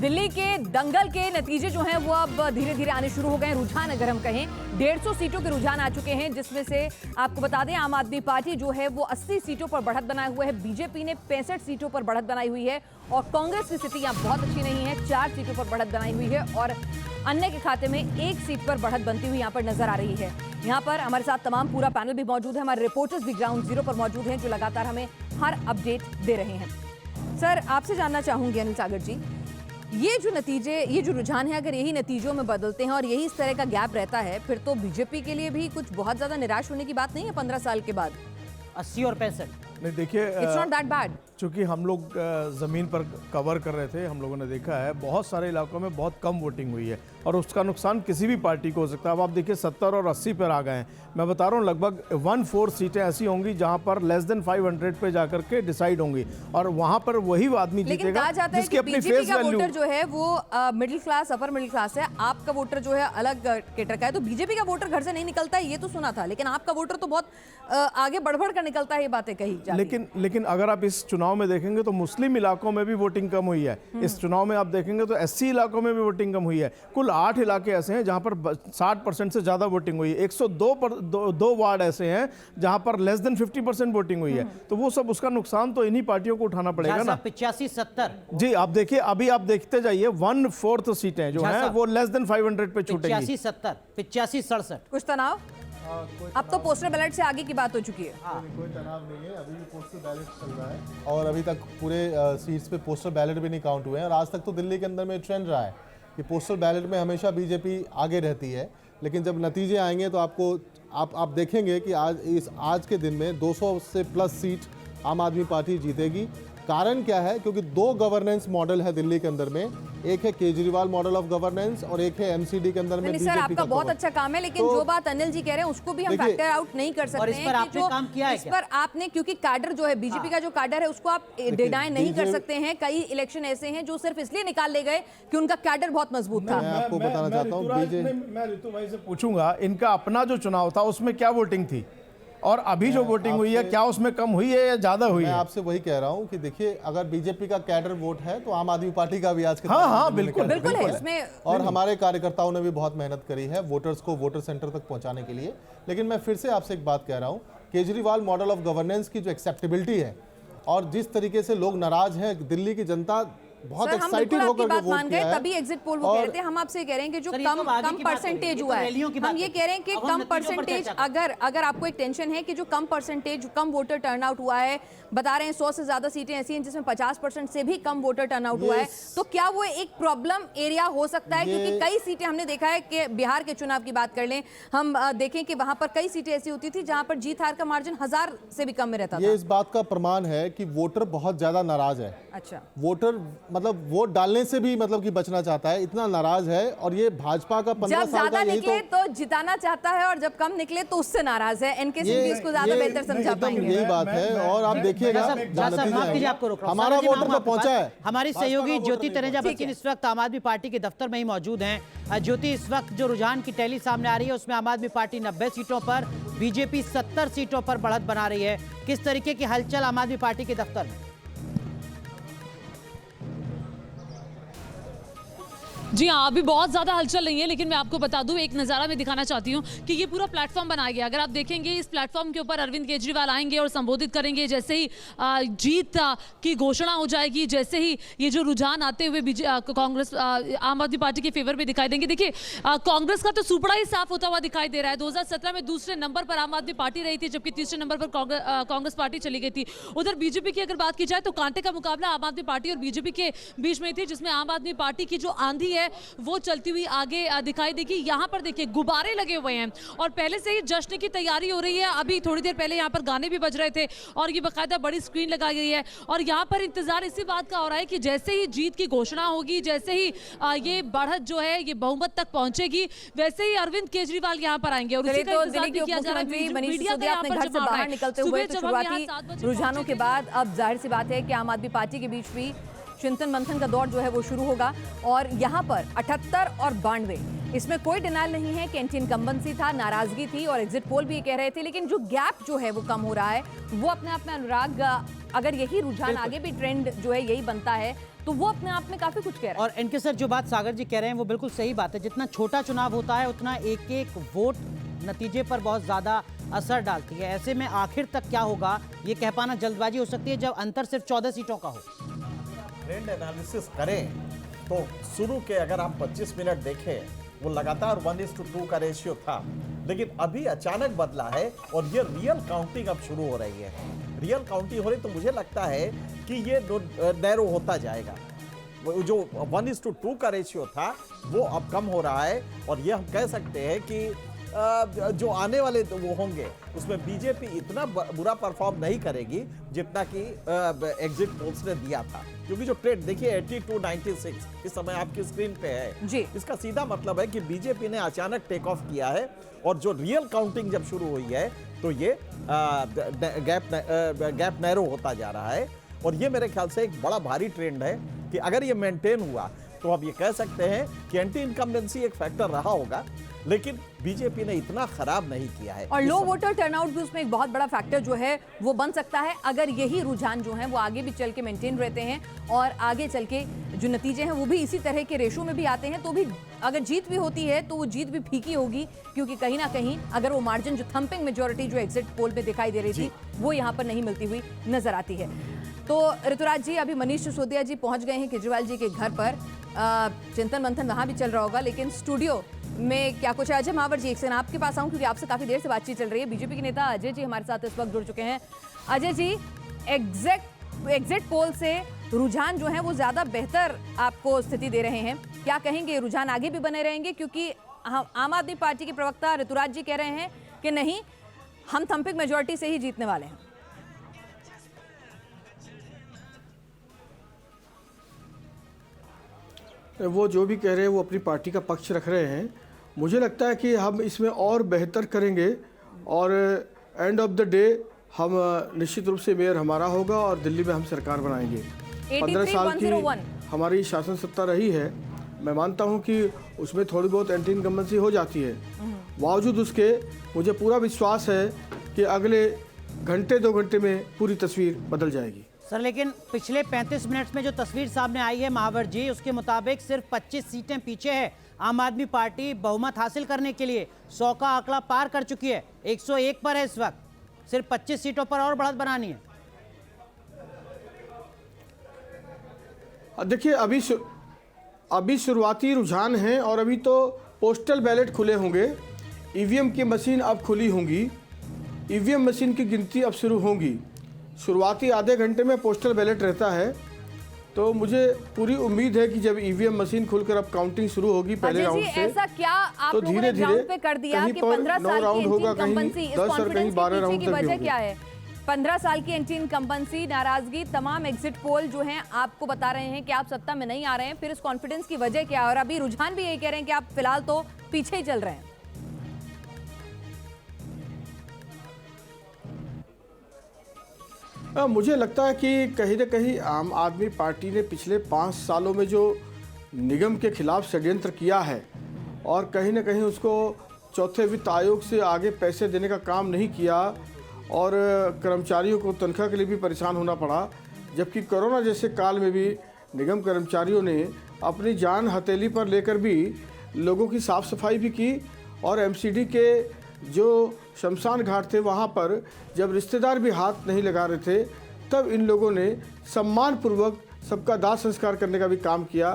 दिल्ली के दंगल के नतीजे जो हैं वो अब धीरे धीरे आने शुरू हो गए हैं। रुझान अगर हम कहें 150 सीटों के रुझान आ चुके हैं, जिसमें से आपको बता दें आम आदमी पार्टी जो है वो 80 सीटों पर बढ़त बनाए हुए है, बीजेपी ने 65 सीटों पर बढ़त बनाई हुई है और कांग्रेस की स्थिति यहाँ बहुत अच्छी नहीं है, 4 सीटों पर बढ़त बनाई हुई है और अन्य के खाते में 1 सीट पर बढ़त बनती हुई यहाँ पर नजर आ रही है। यहाँ पर हमारे साथ तमाम पूरा पैनल भी मौजूद है, हमारे रिपोर्टर्स भी ग्राउंड जीरो पर मौजूद हैं जो लगातार हमें हर अपडेट दे रहे हैं। सर, आपसे जानना चाहूंगी अनिल सागर जी, ये जो नतीजे, ये जो रुझान है, अगर यही नतीजों में बदलते हैं और यही इस तरह का गैप रहता है, फिर तो बीजेपी के लिए भी कुछ बहुत ज्यादा निराश होने की बात नहीं है 15 साल के बाद। 80 और 65 नहीं, देखिए इट्स नॉट दैट बैड। चूंकि हम लोग ज़मीन पर कवर कर रहे थे, हम लोगों ने देखा है बहुत सारे इलाकों में बहुत कम वोटिंग हुई है और उसका नुकसान किसी भी पार्टी को हो सकता है। अब आप देखिए 70 और 80 पर आ गए हैं। मैं बता रहा हूँ लगभग 1/4 सीटें ऐसी होंगी जहां पर लेस देन 500 पे जाकर के डिसाइड होंगी और वहां पर वही आदमी जीतेगा जिसकी अपनी फेस वैल्यू। वोटर जो है वो middle class, upper middle class है, आपका वोटर जो है अलग कैटर का है, तो बीजेपी का वोटर घर से नहीं निकलता है ये तो सुना था, लेकिन आपका वोटर तो बहुत आगे बढ़ कर निकलता है, ये बातें कही जाती है। लेकिन अगर आप इस चुनाव में देखेंगे तो मुस्लिम इलाकों में भी वोटिंग कम हुई है। इस चुनाव में आप देखेंगे तो एससी इलाकों में भी वोटिंग कम हुई है। कुल 8 इलाके ऐसे हैं जहां पर 60% से ज्यादा वोटिंग हुई है। 102 वार्ड ऐसे हैं जहां पर लेस देन 50% वोटिंग हुई है। तो वो सब, उसका नुकसान तो इन्हीं पार्टियों को उठाना पड़ेगा ना। 85-70 जी, आप देखिए, अभी आप देखते जाइए 1/4 सीटें जो हैं वो लेस देन 500 पे छूटेंगी। 85-70 85-67 कुछ तनाव? अब तो पोस्टल बैलेट से आगे की बात हो चुकी है। कोई तनाव नहीं है, अभी भी पोस्टल बैलेट चल रहा है और अभी तक पूरे सीट्स पे पोस्टल बैलेट भी नहीं काउंट हुए हैं और आज तक तो दिल्ली के अंदर में ट्रेंड रहा है कि पोस्टल बैलेट में हमेशा बीजेपी आगे रहती है, लेकिन जब नतीजे आएंगे तो आप देखेंगे कि आज के दिन में 200 से प्लस सीट आम आदमी पार्टी जीतेगी। कारण क्या है? क्योंकि 2 गवर्नेंस मॉडल है दिल्ली के अंदर में, एक है केजरीवाल मॉडल ऑफ गवर्नेंस और एक है एमसीडी के अंदर में बीजेपी सर, आपका बहुत अच्छा काम है, लेकिन जो बात अनिल जी कह रहे हैं उसको भी हम फैक्टर आउट नहीं कर सकते। और इस पर आपने काम किया है इस पर आपने, क्योंकि कैडर जो है बीजेपी का जो कैडर है उसको आप डिनाई नहीं कर सकते हैं। कई इलेक्शन ऐसे हैं जो सिर्फ इसलिए निकाल ले गए कि उनका कैडर बहुत मजबूत था। मैं आपको बताना चाहता हूँ, मैं ऋतु भाई से पूछूंगा, इनका अपना जो चुनाव था उसमें क्या वोटिंग थी और अभी जो वोटिंग हुई है क्या उसमें कम हुई है या ज्यादा हुई है? मैं आपसे वही कह रहा हूं कि देखिए, अगर बीजेपी का कैडर वोट है तो आम आदमी पार्टी का भी आज के हाँ, बिल्कुल है इसमें। और हमारे कार्यकर्ताओं ने भी बहुत मेहनत करी है वोटर्स को वोटर सेंटर तक पहुंचाने के लिए। लेकिन मैं फिर से आपसे एक बात कह रहा हूं, केजरीवाल मॉडल ऑफ गवर्नेंस की जो एक्सेप्टेबिलिटी है और जिस तरीके से लोग नाराज हैं, दिल्ली की जनता बहुत एक्साइटेड होकर के वोट किया है। तभी एग्जिट पोल वो कह रहे थे, हम आपसे कह रहे हैं कि जो कम परसेंटेज हुआ है, हम ये कह रहे हैं कि कम परसेंटेज, अगर आपको एक टेंशन है कि जो कम परसेंटेज, कम वोटर टर्नआउट हुआ है, बता रहे हैं 100 से ज्यादा सीटें ऐसी हैं जिसमें 50% से भी कम वोटर टर्नआउट हुआ है, तो क्या वो एक प्रॉब्लम एरिया हो सकता है? क्योंकि कई सीटें हमने देखा है कि बिहार के चुनाव की बात कर लें, हम देखें कि वहां पर कई सीटें ऐसी होती थी जहां पर जीत हार का मार्जिन 1000 से भी कम में रहता था। ये इस बात का प्रमाण है कि वोटर बहुत ज्यादा नाराज है। अच्छा, वोटर मतलब वोट डालने से भी मतलब कि बचना चाहता है, इतना नाराज है। और ये भाजपा का 15 जब साल का ज्यादा यही निकले तो जिताना चाहता है और जब कम निकले तो उससे नाराज है। इनके सिंह इसको ज्यादा बेहतर समझा पाएंगे। यही बात है। और आप देखिएगा हमारा वोटर तो पहुंचा है। हमारी सहयोगी ज्योति तनेजा बच्चन इस वक्त आम आदमी पार्टी के दफ्तर में ही मौजूद हैं। ज्योति, इस वक्त जो रुझान की टैली सामने आ रही है उसमें आम आदमी पार्टी 90 सीटों पर, बीजेपी 70 सीटों पर बढ़त बना रही है। किस तरीके की हलचल आम आदमी पार्टी के दफ्तर में? जी हाँ, अभी बहुत ज़्यादा हलचल नहीं है, लेकिन मैं आपको बता दूं, एक नज़ारा मैं दिखाना चाहती हूँ कि ये पूरा प्लेटफॉर्म बनाया गया। अगर आप देखेंगे इस प्लेटफॉर्म के ऊपर अरविंद केजरीवाल आएंगे और संबोधित करेंगे। जैसे ही जीत की घोषणा हो जाएगी, जैसे ही ये जो रुझान आते हुए कांग्रेस, आम आदमी पार्टी के फेवर में दिखाई देंगे। देखिए, कांग्रेस का तो सुपड़ा ही साफ होता हुआ दिखाई दे रहा है। 2017 में दूसरे नंबर पर आम आदमी पार्टी रही थी, जबकि तीसरे नंबर पर कांग्रेस पार्टी चली गई थी। उधर बीजेपी की अगर बात की जाए तो कांटे का मुकाबला आम आदमी पार्टी और बीजेपी के बीच में थी, जिसमें आम आदमी पार्टी की जो आंधी है वो चलती हुई आगे दिखाई देगी। यहाँ पर देखिए गुब्बारे लगे हुए हैं और पहले से ही जश्न की तैयारी हो रही है। अभी थोड़ी देर पहले यहाँ पर गाने भी बज रहे थे और ये बाकायदा बड़ी स्क्रीन लगाई गई है और यहाँ पर इंतजार इसी बात का हो रहा है कि जैसे ही जीत की घोषणा होगी, जैसे ही ये बढ़त जो है ये बहुमत तक पहुंचेगी, वैसे ही अरविंद केजरीवाल यहाँ पर आएंगे। और दिल्ली के मनीष सिसोदिया अपने घर से बाहर निकलते हुए तो शुरुआती रुझानों के बाद अब जाहिर सी बात है कि आम आदमी पार्टी के बीच भी चिंतन मंथन का दौर जो है वो शुरू होगा और यहाँ पर 78 और 92, इसमें कोई डिनाइल नहीं है कि एंटी इनकम्बेंसी था, नाराजगी थी और एग्जिट पोल भी ये कह रहे थे, लेकिन जो गैप जो है वो कम हो रहा है वो अपने आप में अनुराग, अगर यही रुझान आगे भी ट्रेंड जो है यही बनता है तो वो अपने आप में काफी कुछ कह रहा है। और इनके सर जो बात सागर जी कह रहे हैं वो बिल्कुल सही बात है। जितना छोटा चुनाव होता है उतना एक एक वोट नतीजे पर बहुत ज्यादा असर डालती है। ऐसे में आखिर तक क्या होगा ये कह पाना जल्दबाजी हो सकती है जब अंतर सिर्फ 14 सीटों का हो। ट्रेंड एनालिसिस करें तो शुरू के अगर आप 25 मिनट देखें वो लगातार 1:2 का रेशियो था, लेकिन अभी अचानक बदला है और ये रियल काउंटिंग अब शुरू हो रही है। रियल काउंटिंग हो रही तो मुझे लगता है कि ये नैरो होता जाएगा। वो जो 1:2 का रेशियो था वो अब कम हो रहा है और ये हम कह सकते हैं कि जो आने वाले वो होंगे उसमें बीजेपी इतना बुरा परफॉर्म नहीं करेगी जितना कि एग्जिट पोल्स ने दिया था, क्योंकि जो ट्रेंड देखिए 82-96 इस समय आपकी स्क्रीन पे है जी। इसका सीधा मतलब है कि बीजेपी ने अचानक टेक ऑफ किया है और जो रियल काउंटिंग जब शुरू हुई है तो ये गैप नैरो होता जा रहा है और ये मेरे ख्याल से एक बड़ा भारी ट्रेंड है कि अगर ये मेंटेन हुआ तो अब ये कह सकते हैं कि एंटी इनकम्बेंसी एक फैक्टर रहा होगा, लेकिन बीजेपी ने इतना खराब नहीं किया है। और लो वोटर टर्नआउट भी उसमें एक बहुत बड़ा फैक्टर जो है वो बन सकता है अगर यही रुझान जो है वो आगे भी चल के मेंटेन रहते हैं और आगे चल के जो नतीजे हैं वो भी इसी तरह के रेशो में भी आते हैं, तो भी अगर जीत भी होती है तो वो जीत भी फीकी होगी, क्योंकि कहीं ना कहीं अगर वो मार्जिन जो थंपिंग मेजोरिटी जो एग्जिट पोल में दिखाई दे रही थी वो यहाँ पर नहीं मिलती हुई नजर आती है। तो ऋतुराज जी, अभी मनीष सिसोदिया जी पहुंच गए हैं केजरीवाल जी के घर पर। चिंतन मंथन वहां भी चल रहा होगा, लेकिन स्टूडियो में क्या कुछ है? अजय महावर जी, एक सेकंड आपके पास आऊं क्योंकि आपसे काफी देर से बातचीत चल रही है। बीजेपी के नेता अजय जी हमारे साथ इस वक्त जुड़ चुके हैं। अजय जी, एग्जिट पोल से रुझान जो है वो ज्यादा बेहतर आपको स्थिति दे रहे हैं, क्या कहेंगे? रुझान आगे भी बने रहेंगे? क्योंकि आम आदमी पार्टी के प्रवक्ता ऋतुराज जी कह रहे हैं कि नहीं, हम थंपिंग मेजोरिटी से ही जीतने वाले हैं। वो जो भी कह रहे हैं वो अपनी पार्टी का पक्ष रख रहे हैं। मुझे लगता है कि हम इसमें और बेहतर करेंगे और एंड ऑफ द डे हम निश्चित रूप से मेयर हमारा होगा और दिल्ली में हम सरकार बनाएंगे। 15 साल की हमारी शासन सत्ता रही है, मैं मानता हूं कि उसमें थोड़ी बहुत एंटी इनकम्बेंसी हो जाती है। बावजूद उसके मुझे पूरा विश्वास है कि अगले घंटे 2 घंटे में पूरी तस्वीर बदल जाएगी। सर, लेकिन पिछले 35 मिनट में जो तस्वीर सामने आई है महावर जी, उसके मुताबिक सिर्फ 25 सीटें पीछे है। आम आदमी पार्टी बहुमत हासिल करने के लिए 100 का आंकड़ा पार कर चुकी है, 101 पर है इस वक्त। सिर्फ 25 सीटों पर और बढ़त बनानी है। देखिए, अभी शुरुआती रुझान है और अभी तो पोस्टल बैलेट खुले होंगे, ईवीएम की मशीन अब खुली होंगी, ईवीएम मशीन की गिनती अब शुरू होंगी। शुरुआती आधे घंटे में पोस्टल बैलेट रहता है, तो मुझे पूरी उम्मीद है कि जब ईवीएम मशीन खुलकर अब काउंटिंग शुरू होगी पहले राउंड से, ऐसा क्या आप तो लोगों ने ग्राउंड पे कर दिया कि 15 साल की इनकम्बेंसी, इस कॉन्फिडेंस के पीछे की वजह क्या है? 15 साल की एंटी इनकम्बेंसी, नाराजगी, तमाम एग्जिट पोल जो हैं आपको बता रहे हैं कि आप सत्ता में नहीं आ रहे हैं, फिर इस कॉन्फिडेंस की वजह क्या है? और अभी रुझान भी यही कह रहे हैं कि आप फिलहाल तो पीछे ही चल रहे हैं। मुझे लगता है कि कहीं ना कहीं आम आदमी पार्टी ने पिछले 5 सालों में जो निगम के खिलाफ षड्यंत्र किया है और कहीं ना कहीं उसको चौथे वित्त आयोग से आगे पैसे देने का काम नहीं किया और कर्मचारियों को तनख्वाह के लिए भी परेशान होना पड़ा, जबकि कोरोना जैसे काल में भी निगम कर्मचारियों ने अपनी जान हथेली पर लेकर भी लोगों की साफ़ सफाई भी की और एमसीडी के जो शमशान घाट थे वहाँ पर जब रिश्तेदार भी हाथ नहीं लगा रहे थे तब इन लोगों ने सम्मानपूर्वक सबका दाह संस्कार करने का भी काम किया।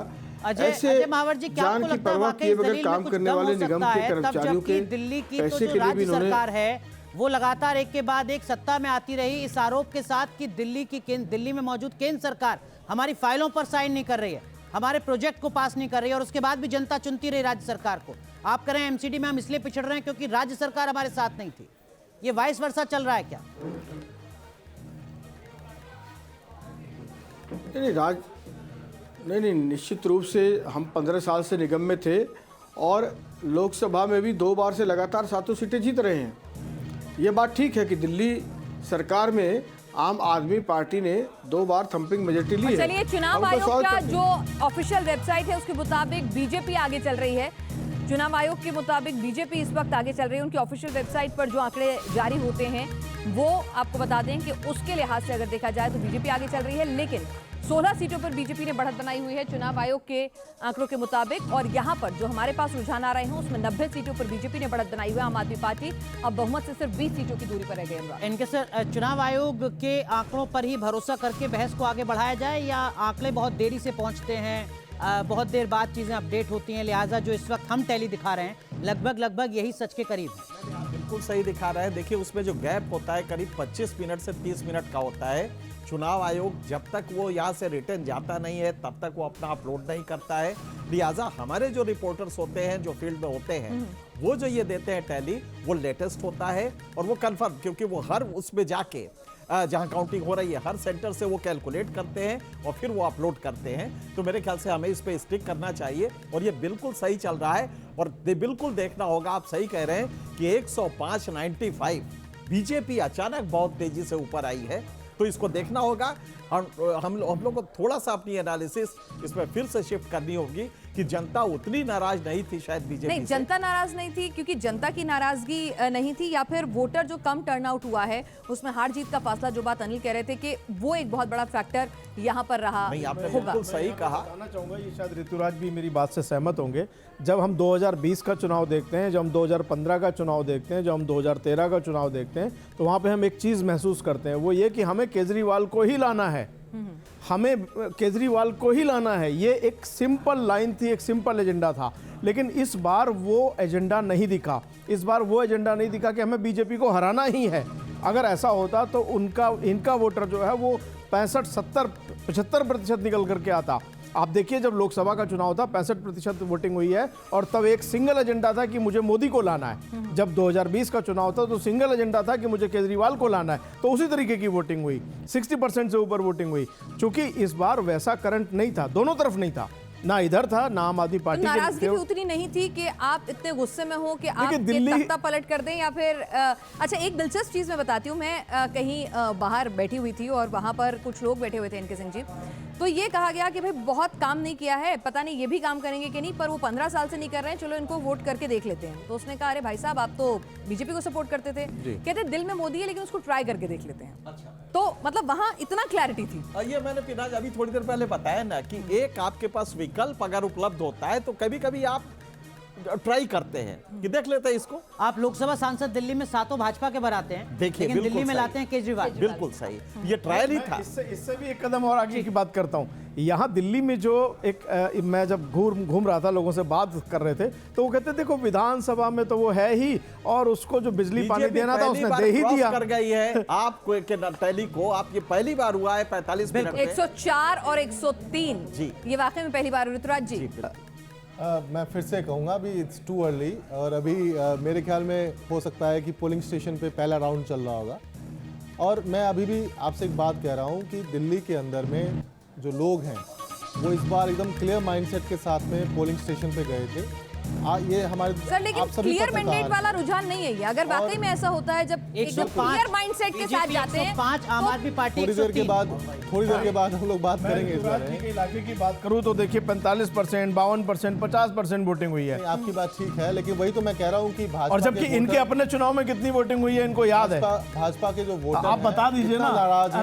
अजय महावर जी, क्या जान की परवाह किए बगैर काम करने वाले निगम के कर्मचारियों के दिल्ली की पैसे तो के लिए भी इन्होंने सरकार है वो लगातार एक के बाद एक सत्ता में आती रही, इस आरोप के साथ कि दिल्ली में मौजूद केंद्र सरकार हमारी फाइलों पर साइन नहीं कर रही है, हमारे प्रोजेक्ट को पास नहीं कर रही है और उसके बाद भी जनता चुनती रही राज्य सरकार को। आप कह रहे हैं एमसीडी में हम इसलिए पिछड़ रहे हैं क्योंकि राज्य सरकार हमारे साथ नहीं थी, ये वाइस वर्सा चल रहा है क्या? नहीं, निश्चित रूप से हम 15 साल से निगम में थे और लोकसभा में भी 2 बार से लगातार 7 सीटें जीत रहे हैं। ये बात ठीक है कि दिल्ली सरकार में आम आदमी पार्टी ने 2 बार थंपिंग मेजॉरिटी ली है। चलिए, चुनाव आयोग का जो ऑफिशियल वेबसाइट है उसके मुताबिक बीजेपी आगे चल रही है। चुनाव आयोग के मुताबिक बीजेपी इस वक्त आगे चल रही है। उनकी ऑफिशियल वेबसाइट पर जो आंकड़े जारी होते हैं वो आपको बता दें कि उसके लिहाज से अगर देखा जाए तो बीजेपी आगे चल रही है, लेकिन 16 सीटों पर बीजेपी ने बढ़त बनाई हुई है चुनाव आयोग के आंकड़ों के मुताबिक। और यहां पर जो हमारे पास रुझान आ रहे हैं उसमें 90 सीटों पर बीजेपी ने बढ़त बनाई हुई है। आम आदमी पार्टी अब बहुमत से सिर्फ 20 सीटों की दूरी पर रह गई। इनके सर चुनाव आयोग के आंकड़ों पर ही भरोसा करके बहस को आगे बढ़ाया जाए, या आंकड़े बहुत देरी से पहुंचते हैं, बहुत देर बाद चीजें अपडेट होती हैं, लिहाजा जो इस वक्त हम टैली दिखा रहे हैं लगभग यही सच के करीब है? बिल्कुल सही दिखा रहा है। देखिए उसमें जो गैप होता है करीब 25 मिनट से 30 मिनट का होता है। चुनाव आयोग जब तक वो यहाँ से रिटर्न जाता नहीं है तब तक वो अपना अपलोड नहीं करता है। लिहाजा हमारे जो रिपोर्टर्स होते हैं जो फील्ड में होते हैं वो जो ये देते हैं टैली वो लेटेस्ट होता है और वो कंफर्म, क्योंकि वो हर उसमें जाके जहां काउंटिंग हो रही है हर सेंटर से वो कैलकुलेट करते हैं और फिर वो अपलोड करते हैं। तो मेरे ख्याल से हमें इस पे स्टिक करना चाहिए और ये बिल्कुल सही चल रहा है। और बिल्कुल देखना होगा, आप सही कह रहे हैं कि 105-95 बीजेपी अचानक बहुत तेजी से ऊपर आई है, तो इसको देखना होगा। हम लोग को थोड़ा सा अपनी एनालिसिस इसमें फिर से शिफ्ट करनी होगी कि जनता उतनी नाराज नहीं थी शायद बीजेपी नहीं, जनता नाराज नहीं थी, क्योंकि जनता की नाराजगी नहीं थी, या फिर वोटर जो कम टर्नआउट हुआ है उसमें हार जीत का फासला, जो बात अनिल कह रहे थे कि वो एक बहुत बड़ा फैक्टर यहाँ पर रहा नहीं, आपने होगा। बिल्कुल सही कहा। बताना चाहूंगा, ये शायद ऋतुराज भी मेरी बात से सहमत होंगे। जब हम 2020 का चुनाव देखते हैं, जब हम 2015 का चुनाव देखते हैं, जब हम 2013 का चुनाव देखते हैं, तो वहाँ पे हम एक चीज़ महसूस करते हैं, वो ये कि हमें केजरीवाल को ही लाना है, हमें केजरीवाल को ही लाना है। ये एक सिंपल लाइन थी, एक सिंपल एजेंडा था। लेकिन इस बार वो एजेंडा नहीं दिखा। इस बार वो एजेंडा नहीं दिखा कि हमें बीजेपी को हराना ही है। अगर ऐसा होता तो इनका वोटर जो है वो 65, 70, 75% निकल करके आता। आप देखिए जब लोकसभा का चुनाव था 65% वोटिंग हुई है और तब एक सिंगल एजेंडा था कि मुझे मोदी को लाना है। जब 2020 का चुनाव था तो सिंगल एजेंडा था कि मुझे केजरीवाल को लाना है, तो उसी तरीके की वोटिंग हुई, 60% से ऊपर वोटिंग हुई। चूंकि इस बार वैसा करंट नहीं था, दोनों तरफ नहीं था, ना इधर था ना आम आदमी पार्टी। नाराजगी भी उतनी नहीं थी कि आप इतने गुस्से में हो कि आप तख्ता पलट कर दें, या फिर अच्छा एक दिलचस्प चीज मैं बताती हूँ। मैं कहीं बाहर बैठी हुई थी और वहां पर कुछ लोग बैठे हुए थे, इनके सिंह जी, तो ये कहा गया कि भाई बहुत काम नहीं किया है, पता नहीं ये भी काम करेंगे कि नहीं, पर वो 15 साल से नहीं कर रहे हैं, चलो इनको वोट करके देख लेते हैं। तो उसने कहा अरे भाई साहब आप तो बीजेपी को सपोर्ट करते थे, कहते दिल में मोदी है लेकिन उसको ट्राई करके देख लेते हैं। अच्छा। तो मतलब वहां इतना क्लैरिटी थी। ये मैंने पिनाज अभी थोड़ी देर पहले बताया ना कि एक आपके पास विकल्प अगर उपलब्ध होता है तो कभी कभी आप ट्राई करते हैं कि देख लेते हैं इसको। आप लोकसभा सांसद दिल्ली में 7 भाजपा के बनाते हैं, देखिए लेकिन दिल्ली में लाते हैं केजरीवाल। बिल्कुल सही, ये ट्रायल ही था। इससे भी एक कदम और आगे की बात करता हूँ। यहाँ दिल्ली में जो मैं जब घूम रहा था, लोगों से बात कर रहे थे, तो वो कहते देखो विधानसभा में तो वो है ही, और उसको जो बिजली पानी देना था उसने दे ही दिया। कर गई है आपको टैली को, आप ये पहली बार हुआ है 45 मिनट में। 104 और 103 जी, ये वाकई में पहली बार। ऋतुराज जी, मैं फिर से कहूँगा अभी इट्स टू अर्ली, और अभी मेरे ख्याल में हो सकता है कि पोलिंग स्टेशन पे पहला राउंड चल रहा होगा। और मैं अभी भी आपसे एक बात कह रहा हूँ कि दिल्ली के अंदर में जो लोग हैं वो इस बार एकदम क्लियर माइंडसेट के साथ में पोलिंग स्टेशन पे गए थे। ये हमारे सर लेकिन क्लियर मैंडेट वाला रुझान नहीं है ये। अगर वाकई में ऐसा होता है जब एकदम क्लियर माइंडसेट के साथ जाते हैं, 105 आम आदमी पार्टी, थोड़ी देर के बाद हम लोग बात करेंगे इस बारे में। इलाके की बात करूं तो देखिए 45%, 52%, 50% वोटिंग हुई है। आपकी बात ठीक है, लेकिन वही तो मैं कह रहा हूँ कि भाजपा, और जबकि इनके अपने चुनाव में कितनी वोटिंग हुई है इनको याद है। भाजपा के जो वोटर आप बता दीजिए ना,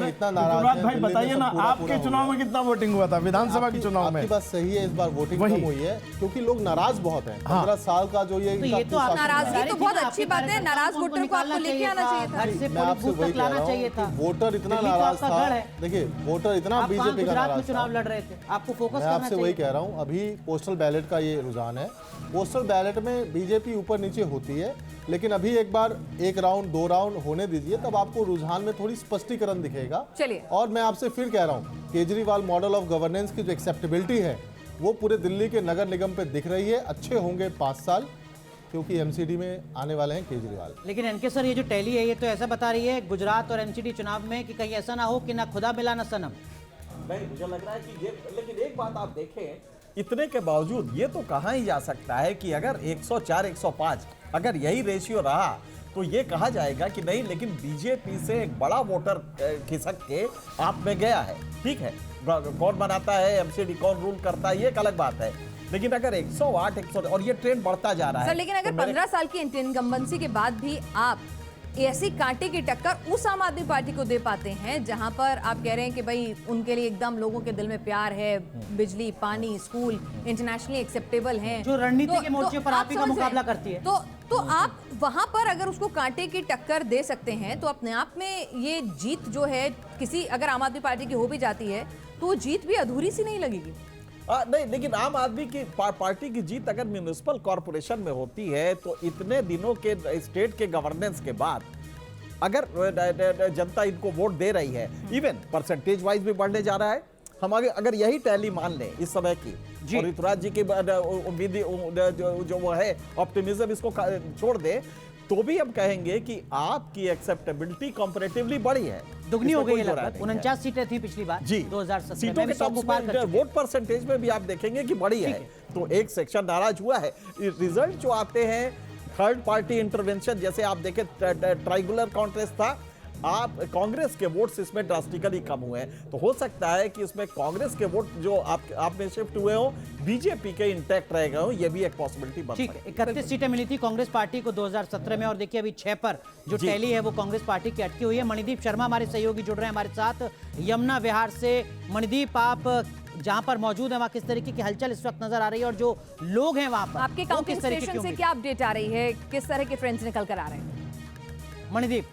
इतना नाराज भाई बताइए ना, आपके चुनाव में कितना वोटिंग हुआ था विधानसभा के चुनाव में? आपकी बात सही है, इस बार वोटिंग कम हुई है क्योंकि लोग नाराज बहुत हैं। 15 साल का जो ये तो आप नाराजगी तो बहुत अच्छी बात है, नाराज वोटर को आपको लेके आना चाहिए था। घर से मैं आपसे बूथ वही तक कह लाना रहा चाहिए हूँ था। कि वोटर इतना दिल्ली तो नाराज आपका घर था। है। देखिए वोटर इतना आप बीजेपी का गुजरात में नाराज चुनाव था। लड़ रहे थे, आपको फोकस मैं करना आपसे वही चाहिए। कह रहा हूँ, अभी पोस्टल बैलेट का ये रुझान है। पोस्टल बैलेट में बीजेपी ऊपर नीचे होती है, लेकिन अभी एक बार 1 राउंड 2 राउंड होने दीजिए, तब आपको रुझान में थोड़ी स्पष्टीकरण दिखेगा। चलिए, और मैं आपसे फिर कह रहा हूँ, केजरीवाल मॉडल ऑफ गवर्नेंस की जो एक्सेप्टेबिलिटी है वो पूरे दिल्ली के नगर निगम पे दिख रही है। अच्छे होंगे 5 साल, क्योंकि एमसीडी में आने वाले हैं केजरीवाल। लेकिन एनके सर, ये जो टैली है ये तो ऐसा बता रही है गुजरात और एमसीडी चुनाव में कि कहीं ऐसा ना हो कि ना खुदा मिला ना सनम। नहीं, मुझे लग रहा है कि ये, लेकिन एक बात आप देखें, इतने के बावजूद ये तो कहा ही जा सकता है कि अगर 104, 105 अगर यही रेशियो रहा तो ये कहा जाएगा कि नहीं, लेकिन बीजेपी से एक बड़ा वोटर खिसक के आप में गया है। ठीक है, कौन बनाता है एमसीडी, कौन रूल करता है, ये एक अलग बात है। लेकिन अगर 108, 100 और ये ट्रेंड बढ़ता जा रहा है सर, लेकिन अगर 15 साल की इनकम्बेंसी के बाद भी आप ऐसी कांटे की टक्कर उस आम आदमी पार्टी को दे पाते हैं जहां पर आप कह रहे हैं कि भाई उनके लिए एकदम लोगों के दिल में प्यार है, बिजली, पानी, स्कूल इंटरनेशनली एक्सेप्टेबल हैं, जो रणनीति के मोर्चे पर आप ही का समझ रहे हैं। मुकाबला करती है। तो आप वहां पर अगर उसको कांटे की टक्कर दे सकते हैं तो अपने आप में ये जीत जो है किसी अगर आम आदमी पार्टी की हो भी जाती है तो वो जीत भी अधूरी सी नहीं लगेगी। नहीं, लेकिन आम आदमी की पार्टी की जीत अगर म्युनिसिपल कॉर्पोरेशन में होती है तो इतने दिनों के स्टेट के गवर्नेंस के बाद अगर जनता इनको वोट दे रही है, इवन परसेंटेज वाइज भी बढ़ने जा रहा है। हम अगर यही टैली मान लें इस समय की, और ऋतुराज जी की उम्मीद जो वो है ऑप्टिमिज्म इसको छोड़ दे, तो भी हम कहेंगे कि आपकी एक्सेप्टेबिलिटी कंपैरेटिवली बढ़ी है, दुगनी हो गई है। लगभग 49 सीटें थी पिछली बार जी 2017 सीटों के टॉप वोट परसेंटेज में भी आप देखेंगे कि बढ़ी है। तो एक सेक्शन नाराज हुआ है। रिजल्ट जो आते हैं थर्ड पार्टी इंटरवेंशन, जैसे आप देखें ट्राइंगुलर कॉन्टेस्ट था, आप कांग्रेस के वोट्स इसमें ड्रास्टिकली कम हुए हैं। तो हो सकता है कि इसमें कांग्रेस के वोट जो आप में शिफ्ट हुए हो, बीजेपी के इंटैक्ट रह गए हो, ये भी एक पॉसिबिलिटी बन सकती है। 31 सीटें मिली थी कांग्रेस पार्टी को 2017 में, और देखिए अभी 6 पर जो टैली है वो कांग्रेस पार्टी की अटकी हुई है। मणिदीप शर्मा हमारे सहयोगी जुड़ रहे हैं हमारे साथ यमुना विहार से। मणिदीप, आप जहां पर मौजूद है वहां किस तरीके की हलचल इस वक्त नजर आ रही है, और जो लोग हैं वहां पर आपके काउंटिंग स्टेशन से क्या अपडेट आ रही है, किस तरह के ट्रेंड्स निकल कर आ रहे हैं? मणिदीप,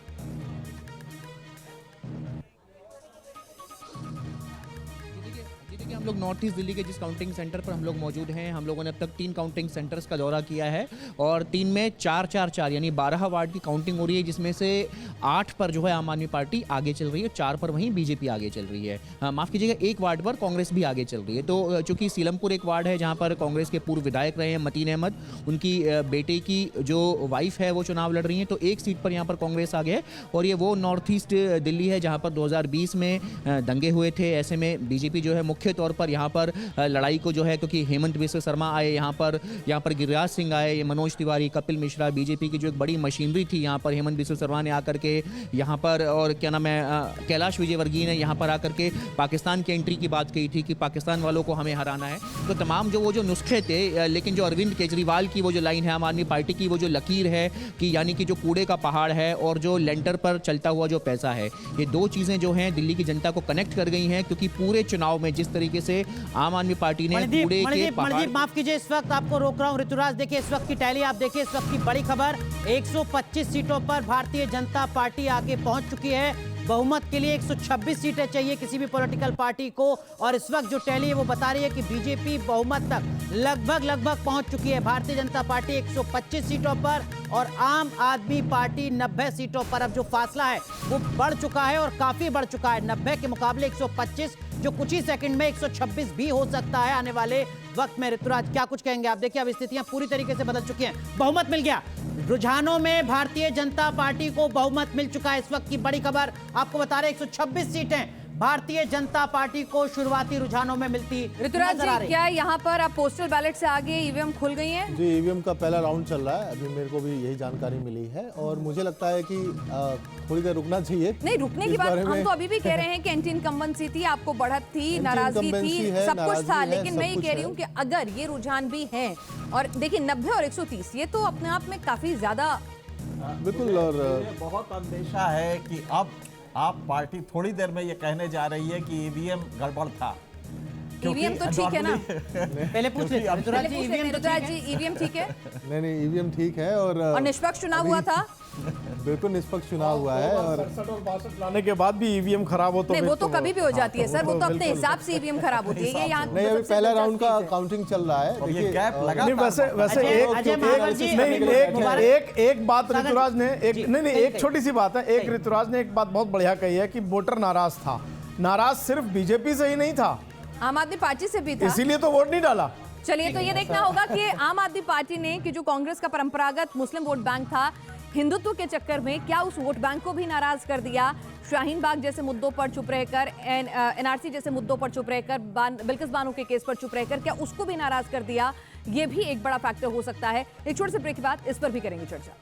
हम लोग नॉर्थ ईस्ट दिल्ली के जिस काउंटिंग सेंटर पर हम लोग मौजूद हैं, हम लोगों ने अब तक 3 काउंटिंग सेंटर्स का दौरा किया है और 3 में 4-4-4 यानी 12 वार्ड की काउंटिंग हो रही है, जिसमें से 8 पर जो है आम आदमी पार्टी आगे चल रही है, 4 पर वहीं बीजेपी आगे चल रही है। माफ़ कीजिएगा, 1 वार्ड पर कांग्रेस भी आगे चल रही है। तो चूंकि सीलमपुर एक वार्ड है जहाँ पर कांग्रेस के पूर्व विधायक रहे हैं मतीन अहमद, उनकी बेटे की जो वाइफ है वो चुनाव लड़ रही है, तो एक सीट पर यहाँ पर कांग्रेस आगे है। और ये वो नॉर्थ ईस्ट दिल्ली है जहाँ पर 2020 में दंगे हुए थे। ऐसे में बीजेपी जो है मुख्य तौर पर यहाँ पर लड़ाई को जो है, क्योंकि हेमंत बिस्व शर्मा आए यहाँ पर गिरिराज सिंह आए, ये मनोज तिवारी, कपिल मिश्रा, बीजेपी की जो एक बड़ी मशीनरी थी यहाँ पर, हेमंत बिस्व शर्मा ने आकर के यहाँ पर, और क्या नाम है, कैलाश विजयवर्गीय ने यहाँ पर आकर के पाकिस्तान की एंट्री की बात कही थी कि पाकिस्तान वालों को हमें हराना है। तो तमाम जो वो जो नुस्खे थे, लेकिन जो अरविंद केजरीवाल की वो जो लाइन है, आम आदमी पार्टी की वो जो लकीर है कि यानी कि जो कूड़े का पहाड़ है और जो लेंटर पर चलता हुआ जो पैसा है, ये 2 चीज़ें जो हैं दिल्ली की जनता को कनेक्ट कर गई हैं। क्योंकि पूरे चुनाव में जिस तरीके से आम आदमी पार्टी ने कूड़े के पहाड़, माफ कीजिए इस वक्त आपको रोक रहा हूं। ऋतुराज, देखिए इस वक्त की टैली आप देखिए, इस वक्त की बड़ी खबर, 125 सीटों पर भारतीय जनता पार्टी आगे पहुंच चुकी है। बहुमत के लिए 126 सीटें चाहिए किसी भी पॉलिटिकल पार्टी को, और इस वक्त जो टैली है वो बता रही है कि बीजेपी बहुमत तक लगभग पहुंच चुकी है। भारतीय जनता पार्टी 125 सीटों पर और आम आदमी पार्टी 90 सीटों पर। अब जो फासला है वो बढ़ चुका है और काफी बढ़ चुका है। 90 के मुकाबले 125, जो कुछ ही सेकंड में 126 भी हो सकता है आने वाले वक्त में। ऋतुराज, क्या कुछ कहेंगे आप? देखिए अब स्थितियां पूरी तरीके से बदल चुकी हैं, बहुमत मिल गया। रुझानों में भारतीय जनता पार्टी को बहुमत मिल चुका है। इस वक्त की बड़ी खबर आपको बता रहे 126 सीटें भारतीय जनता पार्टी को शुरुआती रुझानों में मिलती ऋतुराज नजर आ जी, रही। क्या यहाँ पर आप पोस्टल बैलेट से आगे ईवीएम खुल गई हैं? जी, ईवीएम का पहला राउंड चल रहा है, अभी मेरे को भी यही जानकारी मिली है और मुझे लगता है कि थोड़ी देर रुकना चाहिए। नहीं, रुकने की बात हम तो अभी भी कह रहे हैं कि एंटी इनकम्बेंसी थी, आपको बढ़त थी, नाराजगी थी, सब कुछ था, लेकिन मैं ये कह रही हूँ कि अगर ये रुझान भी है, और देखिए 90 और 130 ये तो अपने आप में काफी ज्यादा, बिल्कुल। और बहुत अंदेशा है कि अब आप पार्टी थोड़ी देर में ये कहने जा रही है कि ईवीएम गड़बड़ था। ईवीएम तो ठीक है ना? पहले पूछ लेते हैं ऋतुराज जी, ईवीएम ठीक है? नहीं, ईवीएम ठीक है और निष्पक्ष चुनाव हुआ था? बिल्कुल निष्पक्ष चुनाव हुआ है। और 67 और 62 लाने के बाद भी ईवीएम खराब हो तो नहीं, वो तो कभी भी हो जाती है सर, वो तो अपने हिसाब से ईवीएम खराब होती है। ये यहाँ नहीं, अभी पहला राउंड का काउंटिंग चल रहा है। और ये गैप लगा नहीं, वैसे एक बात ऋतुराज ने एक छोटी सी बात है, एक ऋतुराज ने एक बात बहुत बढ़िया कही है कि वोटर नाराज था। नाराज सिर्फ बीजेपी से ही नहीं था, आम आदमी पार्टी से भी था, इसीलिए तो वोट नहीं डाला। चलिए, तो ये देखना होगा कि आम आदमी पार्टी ने कि जो कांग्रेस का परंपरागत मुस्लिम वोट बैंक था, हिंदुत्व के चक्कर में क्या उस वोट बैंक को भी नाराज कर दिया? शाहीन बाग जैसे मुद्दों पर चुप रहकर, एनआरसी जैसे मुद्दों पर चुप रहकर, बिल्किस बानो के केस पर चुप रहकर क्या उसको भी नाराज कर दिया? ये भी एक बड़ा फैक्टर हो सकता है। एक छोटे से ब्रेक के बाद इस पर भी करेंगे चर्चा।